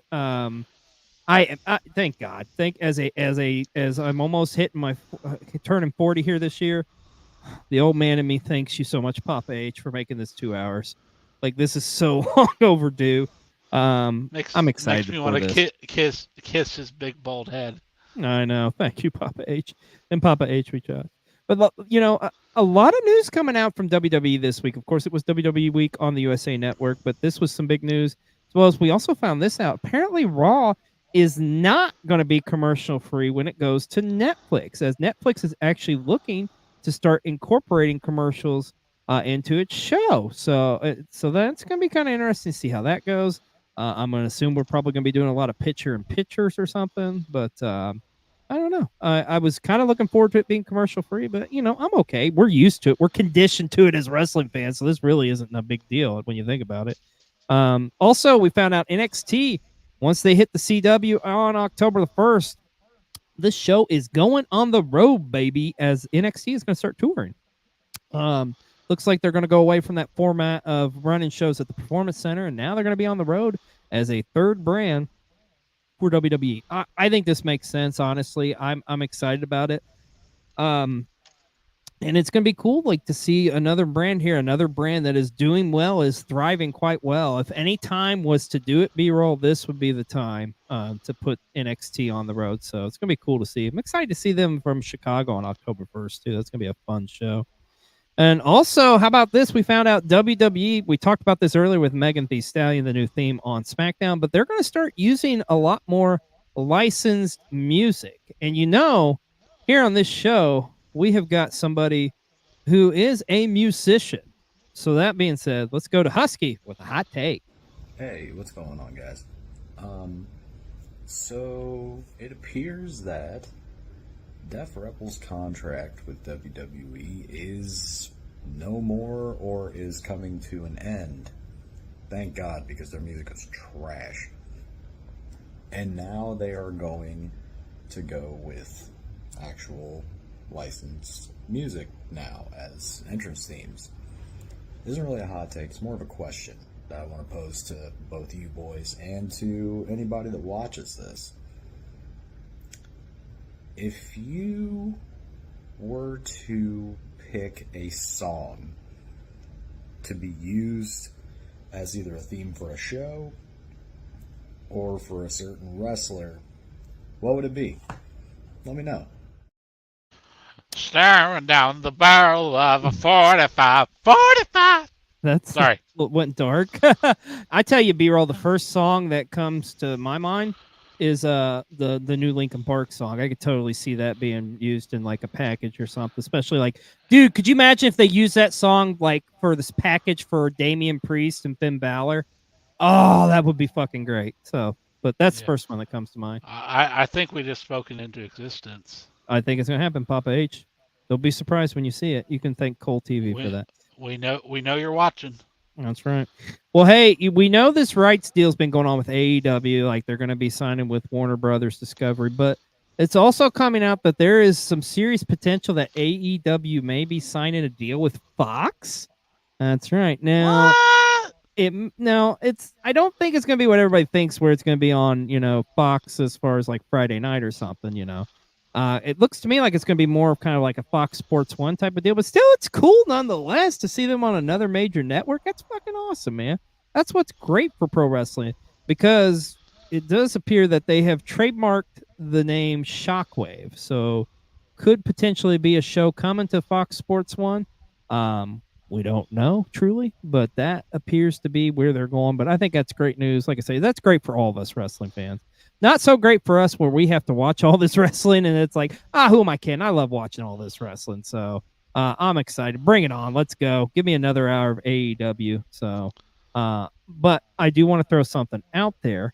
I thank God. As I'm almost hitting my turning 40 here this year, the old man in me thanks you so much, Papa H, for making this 2 hours. Like, this is so long overdue. I'm excited. Makes me want to kiss his big bald head. I know. Thank you, Papa H. And Papa H, we tried. But you know, a lot of news coming out from WWE this week. Of course, it was WWE Week on the USA Network, but this was some big news. As well as we also found this out. Apparently, Raw is not going to be commercial free when it goes to Netflix, as Netflix is actually looking to start incorporating commercials into its show. So that's going to be kind of interesting to see how that goes. I'm going to assume we're probably going to be doing a lot of pictures or something, but I don't know. I was kind of looking forward to it being commercial free, but you know, I'm okay. We're used to it. We're conditioned to it as wrestling fans, so this really isn't a big deal when you think about it. Also, we found out NXT, once they hit the CW on October the 1st, this show is going on the road, baby, as NXT is going to start touring. Looks like they're going to go away from that format of running shows at the Performance Center, and now they're going to be on the road as a third brand for WWE. I think this makes sense, honestly. I'm excited about it. And it's going to be cool, like, to see another brand here, another brand that is doing well, is thriving quite well. If any time was to do it, B-roll, this would be the time to put NXT on the road. So it's going to be cool to see. I'm excited to see them from Chicago on October 1st, too. That's going to be a fun show. And also, how about this? We found out WWE, we talked about this earlier with Megan Thee Stallion, the new theme on SmackDown, but they're going to start using a lot more licensed music. And here on this show, we have got somebody who is a musician. So that being said, let's go to Husky with a hot take. Hey, what's going on, guys? So it appears that Def Rebel's contract with WWE is no more or is coming to an end. Thank God, because their music is trash. And now they are going to go with actual licensed music now as entrance themes. This isn't really a hot take, it's more of a question that I want to pose to both you boys and to anybody that watches this. If you were to pick a song to be used as either a theme for a show or for a certain wrestler, what would it be? Let me know. Staring down the barrel of a 45. 45! Sorry. What went dark. I tell you, B-roll, the first song that comes to my mind is the new Linkin Park song. I could totally see that being used in like a package or something. Especially like, dude, could you imagine if they use that song like for this package for Damian Priest and Finn Balor? Oh, that would be fucking great. So, but that's the first one that comes to mind. I think we just spoken into existence. I think it's gonna happen, Papa H. Don't be surprised when you see it. You can thank Cole TV for that. We know you're watching. That's right. Well, hey, we know this rights deal's been going on with AEW, like they're going to be signing with Warner Brothers Discovery, but it's also coming out that there is some serious potential that AEW may be signing a deal with Fox. That's right. Now, I don't think it's going to be what everybody thinks, where it's going to be on, Fox as far as like Friday night or something, It looks to me like it's going to be more of kind of like a Fox Sports 1 type of deal, but still, it's cool nonetheless to see them on another major network. That's fucking awesome, man. That's what's great for pro wrestling, because it does appear that they have trademarked the name Shockwave, so could potentially be a show coming to Fox Sports 1. We don't know truly, but that appears to be where they're going. But I think that's great news. Like I say, that's great for all of us wrestling fans. Not so great for us where we have to watch all this wrestling and it's like, who am I kidding? I love watching all this wrestling. So I'm excited. Bring it on. Let's go. Give me another hour of AEW. So, but I do want to throw something out there.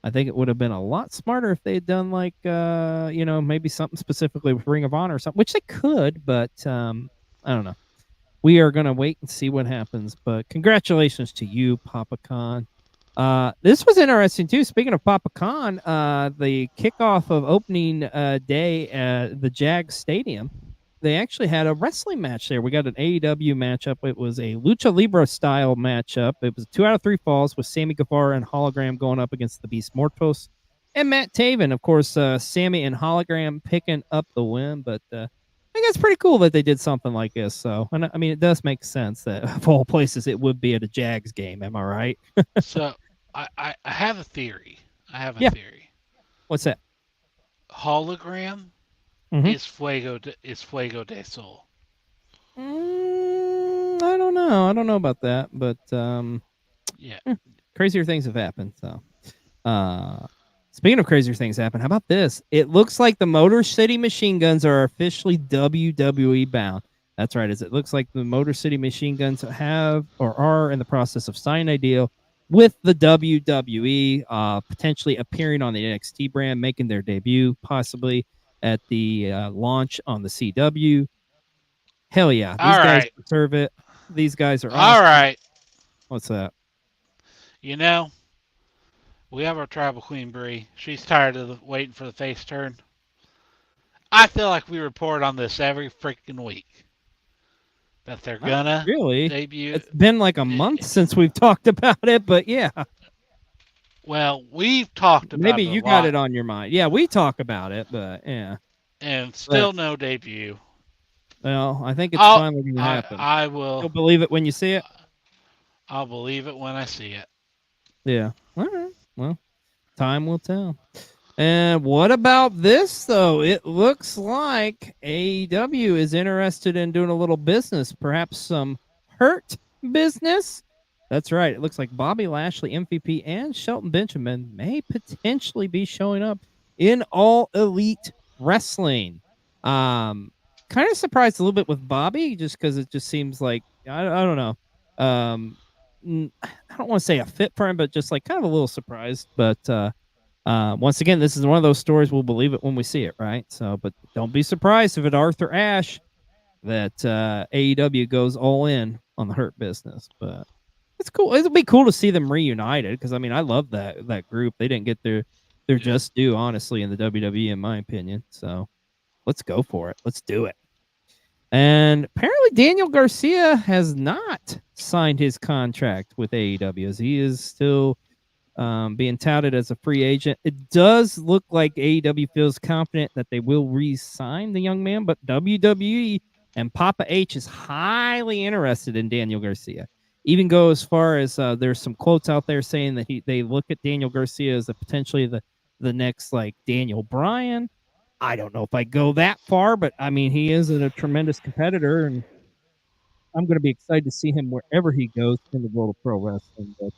I think it would have been a lot smarter if they had done like, maybe something specifically with Ring of Honor or something, which they could, but I don't know. We are going to wait and see what happens. But congratulations to you, Papa Khan. This was interesting too. Speaking of Papa Khan, the kickoff of opening day at the Jag Stadium, they actually had a wrestling match there. We got an AEW matchup. It was a Lucha Libre style matchup. It was 2 out of 3 falls with Sammy Guevara and Hologram going up against the Beast Mortos and Matt Taven. Of course, Sammy and Hologram picking up the win, but I think it's pretty cool that they did something like this. So, and I mean, it does make sense that of all places it would be at a Jags game. Am I right? So, I have a theory. Theory. What's that? Hologram is Fuego de Sol. I don't know. I don't know about that, but crazier things have happened. So, speaking of crazier things happen, how about this? It looks like the Motor City Machine Guns are officially WWE bound. That's right. It looks like the Motor City Machine Guns have or are in the process of signing a deal with the WWE, potentially appearing on the NXT brand, making their debut possibly at the launch on the CW. Hell yeah. These guys deserve it. These guys are awesome. All right. What's that? We have our tribal queen, Brie. She's tired of waiting for the face turn. I feel like we report on this every freaking week. That they're gonna really debut. It's been like a month since we've talked about it, but yeah. Well, we've talked about Maybe it a you lot. got it on your mind. Yeah, we talk about it, but yeah. And still no debut. Well, I think it's finally going to happen. I will. You'll believe it when you see it? I'll believe it when I see it. Yeah. All right. Well, time will tell. And what about this, though? It looks like AEW is interested in doing a little business, perhaps some Hurt business. That's right. It looks like Bobby Lashley, MVP, and Shelton Benjamin may potentially be showing up in All Elite Wrestling. Kind of surprised a little bit with Bobby, just because it just seems like I don't know. I don't want to say a fit for him, but just like kind of a little surprised. But once again, this is one of those stories we'll believe it when we see it, right? So, but don't be surprised if at Arthur Ashe that AEW goes all in on the Hurt business. But it's cool. It'll be cool to see them reunited because I mean I love that group. They didn't get their just due, honestly, in the WWE, in my opinion. So let's go for it. Let's do it. And apparently Daniel Garcia has not signed his contract with AEW as he is still being touted as a free agent. It does look like AEW feels confident that they will re-sign the young man, but WWE and Papa H is highly interested in Daniel Garcia. Even go as far as there's some quotes out there saying that they look at Daniel Garcia as potentially the next like Daniel Bryan. I don't know if I go that far, but I mean, he is a tremendous competitor, and I'm going to be excited to see him wherever he goes in the world of pro wrestling. But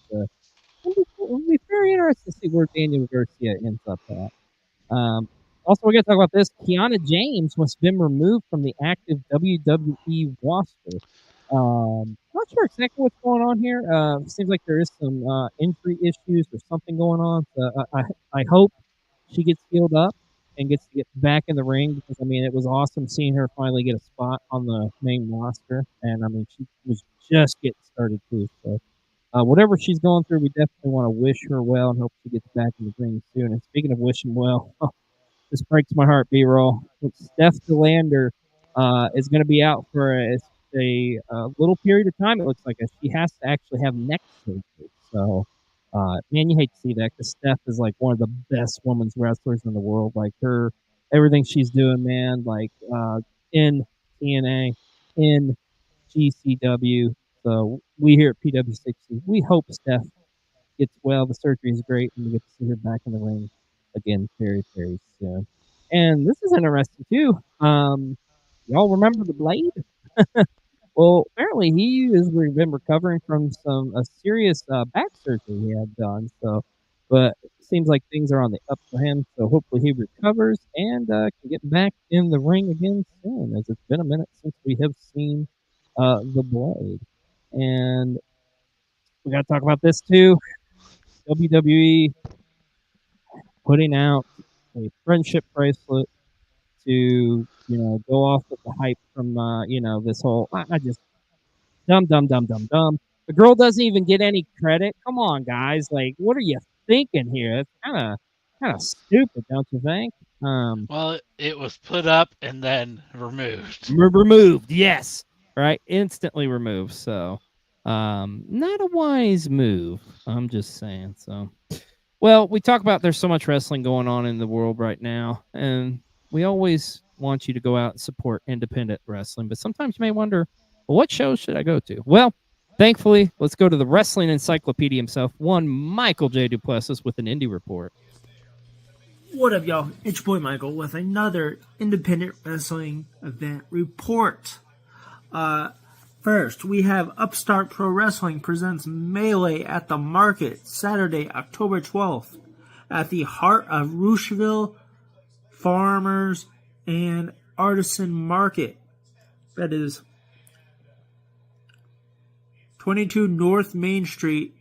it'll be very interesting to see where Daniel Garcia ends up at. Also, we're going to talk about this. Kiana James has been removed from the active WWE roster. Not sure exactly what's going on here. Seems like there is some injury issues or something going on. So I hope she gets healed up and gets to get back in the ring because, I mean, it was awesome seeing her finally get a spot on the main roster. And, I mean, she was just getting started, too. So, whatever she's going through, we definitely want to wish her well and hope she gets back in the ring soon. And speaking of wishing well, this breaks my heart, B-roll. Steph DeLander is going to be out for a little period of time, it looks like. She has to actually have neck surgery. So, man, you hate to see that because Steph is like one of the best women's wrestlers in the world. Like everything she's doing, man, like in TNA, in GCW. So we here at PW60, we hope Steph gets well. The surgery is great, and we get to see her back in the ring again very, very soon. And this is interesting too. Y'all remember the Blade? Well, apparently he has been recovering from a serious back surgery he had done. So, but it seems like things are on the up for him. So hopefully he recovers and can get back in the ring again soon, as it's been a minute since we have seen the Blade. And we got to talk about this too. WWE putting out a friendship bracelet to go off with the hype from this whole I just dumb. The girl doesn't even get any credit. Come on, guys! Like, what are you thinking here? It's kind of stupid, don't you think? Well, it was put up and then removed. Removed, yes, right, instantly removed. So, not a wise move. I'm just saying. So, well, we talk about there's so much wrestling going on in the world right now, and we always want you to go out and support independent wrestling, but sometimes you may wonder, well, what shows should I go to? Well, thankfully, let's go to the wrestling encyclopedia himself, one Michael J. Duplessis with an indie report. What up, y'all? It's your boy Michael with another independent wrestling event report. First, we have Upstart Pro Wrestling presents Melee at the Market, Saturday, October 12th, at the heart of Rocheville Farmers and Artisan Market. That is 22 North Main Street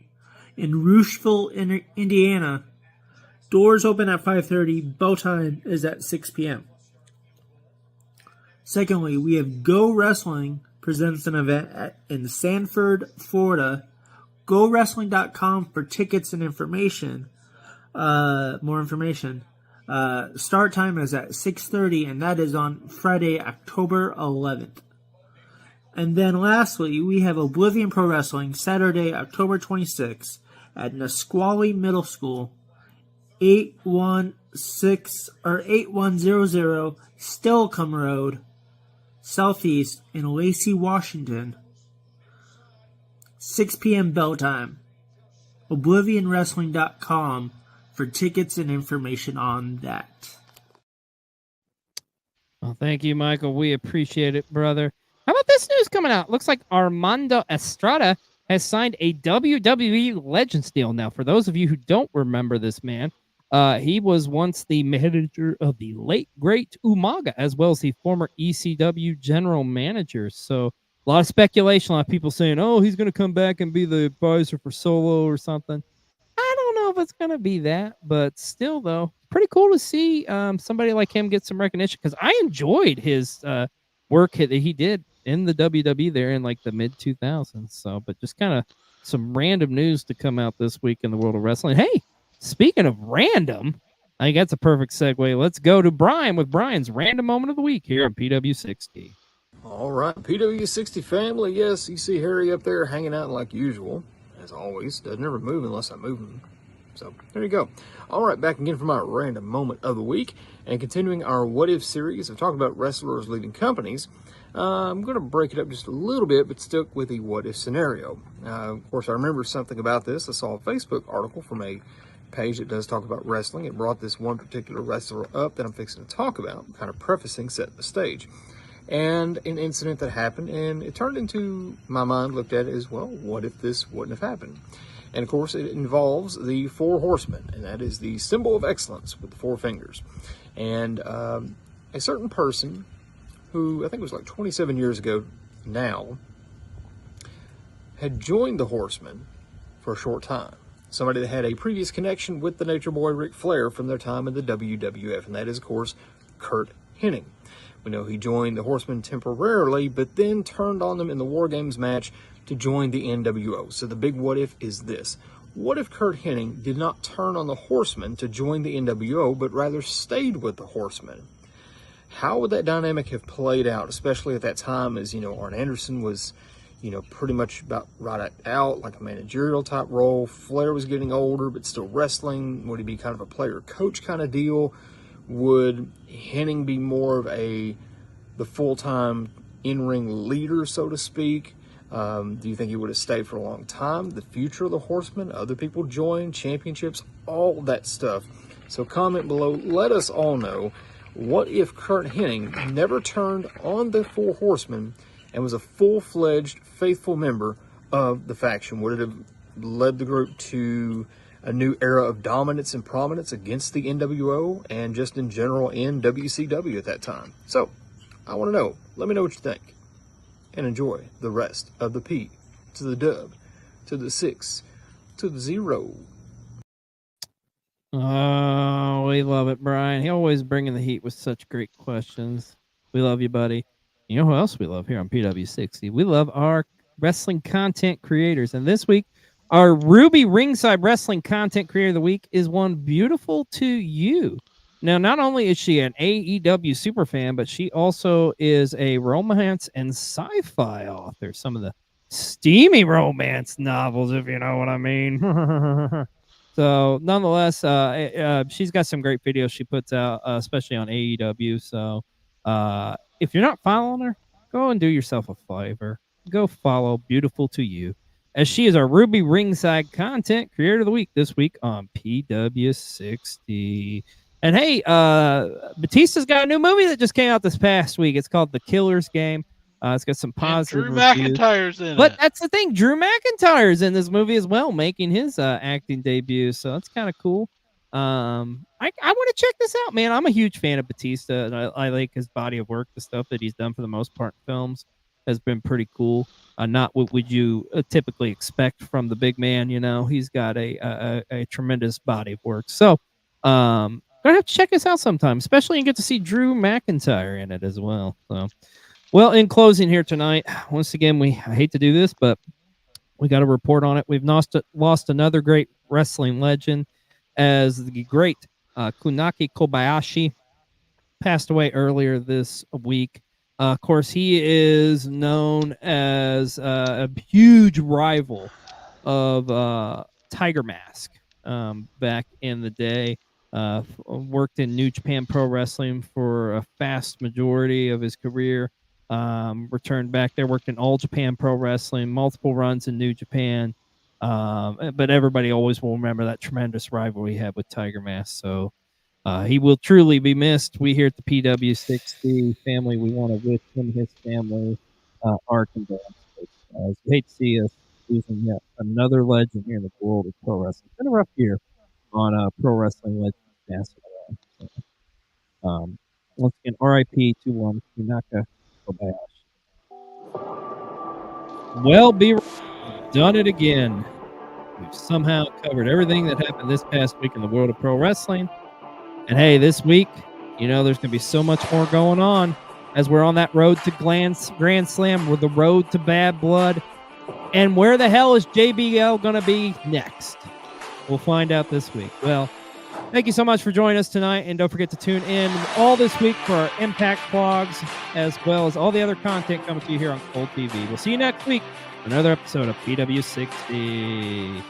in Rocheville, Indiana. Doors open at 5:30. Bow time is at 6 p.m. Secondly, we have Go Wrestling presents an event in Sanford, Florida. GoWrestling.com for tickets and information. More information. Start time is at 6:30, and that is on Friday, October 11th. And then lastly, we have Oblivion Pro Wrestling, Saturday, October 26th at Nisqually Middle School, 8100 Stilcombe Road, Southeast in Lacey, Washington. 6 p.m. bell time. OblivionWrestling.com for tickets and information on that. Well, thank you, Michael. We appreciate it, brother. How about this news coming out? Looks like Armando Estrada has signed a WWE Legends deal. Now, for those of you who don't remember this man, he was once the manager of the late, great Umaga, as well as the former ECW general manager. So a lot of speculation, a lot of people saying, oh, he's going to come back and be the advisor for Solo or something. I don't know if it's going to be that, but still, though, pretty cool to see somebody like him get some recognition, because I enjoyed his work that he did in the WWE there in like the mid 2000s. So, but just kind of some random news to come out this week in the world of wrestling. Hey, speaking of random, I think that's a perfect segue. Let's go to Brian with Brian's random moment of the week here on PW60. All right, PW60 family. Yes, you see Harry up there hanging out like usual, as always. Doesn't ever move unless I move him. So there you go. All right, back again for my random moment of the week, and continuing our What If series of talking about wrestlers leaving companies. I'm going to break it up just a little bit, but stick with the what if scenario. Of course, I remember something about this. I saw a Facebook article from a page that does talk about wrestling. It brought this one particular wrestler up that I'm fixing to talk about, kind of prefacing, setting the stage. And an incident that happened, and it turned into, my mind looked at it as, well, what if this wouldn't have happened? And of course, it involves the Four Horsemen, and that is the symbol of excellence with the four fingers. And a certain person who I think was like 27 years ago now, had joined the Horsemen for a short time. Somebody that had a previous connection with the Nature Boy Ric Flair from their time in the WWF, and that is, of course, Curt Hennig. We know he joined the Horsemen temporarily, but then turned on them in the War Games match to join the NWO. So the big what if is this. What if Curt Hennig did not turn on the Horsemen to join the NWO, but rather stayed with the Horsemen? How would that dynamic have played out, especially at that time, as, Arn Anderson was, pretty much about right out, like a managerial type role. Flair was getting older, but still wrestling. Would he be kind of a player-coach kind of deal? Would Hennig be more of the full-time in-ring leader, so to speak? Do you think he would have stayed for a long time? The future of the Horsemen, other people join, championships, all that stuff. So comment below, let us all know. What if Curt Hennig never turned on the Four Horsemen and was a full-fledged, faithful member of the faction? Would it have led the group to a new era of dominance and prominence against the NWO and just in general in WCW at that time? So, I want to know. Let me know what you think. And enjoy the rest of the P to the dub to the 6 to the 0. Oh, we love it, Brian. He always bringing the heat with such great questions. We love you, buddy. You know who else we love here on PW60? We love our wrestling content creators. And this week, our Ruby Ringside Wrestling Content Creator of the Week is one Beautiful to You. Now, not only is she an AEW superfan, but she also is a romance and sci-fi author. Some of the steamy romance novels, if you know what I mean. So, nonetheless, she's got some great videos she puts out, especially on AEW. So, if you're not following her, go and do yourself a favor. Go follow Beautiful to You, as she is our Ruby Ringside Content Creator of the Week this week on PW60. And hey, Batista's got a new movie that just came out this past week. It's called The Killer's Game. It's got some positive Drew reviews. McIntyre's in But it. that's the thing. Drew McIntyre's in this movie as well, making his acting debut. So that's kind of cool. I want to check this out, man. I'm a huge fan of Batista, and I like his body of work. The stuff that he's done for the most part in films has been pretty cool. Not what would you typically expect from the big man. He's got a tremendous body of work. So gonna have to check this out sometime, especially and get to see Drew McIntyre in it as well. So. Well, in closing here tonight, once again, I hate to do this, but we got to report on it. We've lost another great wrestling legend, as the great Kunaki Kobayashi passed away earlier this week. Of course, he is known as a huge rival of Tiger Mask back in the day. Worked in New Japan Pro Wrestling for a vast majority of his career. Returned back there, worked in All Japan Pro Wrestling, multiple runs in New Japan. But everybody always will remember that tremendous rivalry he had with Tiger Mask. So he will truly be missed. We here at the PW60 family, we want to wish him and his family our condolences. We hate to see us losing yet another legend here in the world of pro wrestling. It's been a rough year on pro wrestling legends passing away. So, once again, RIP to Kunaka Kobayashi. Well, be done it again. We've somehow covered everything that happened this past week in the world of pro wrestling. And hey, this week, there's going to be so much more going on as we're on that road to Grand Slam. We're the road to Bad Blood. And where the hell is JBL going to be next? We'll find out this week. Well, thank you so much for joining us tonight. And don't forget to tune in all this week for our Impact vlogs, as well as all the other content coming to you here on Cold TV. We'll see you next week for another episode of PW60.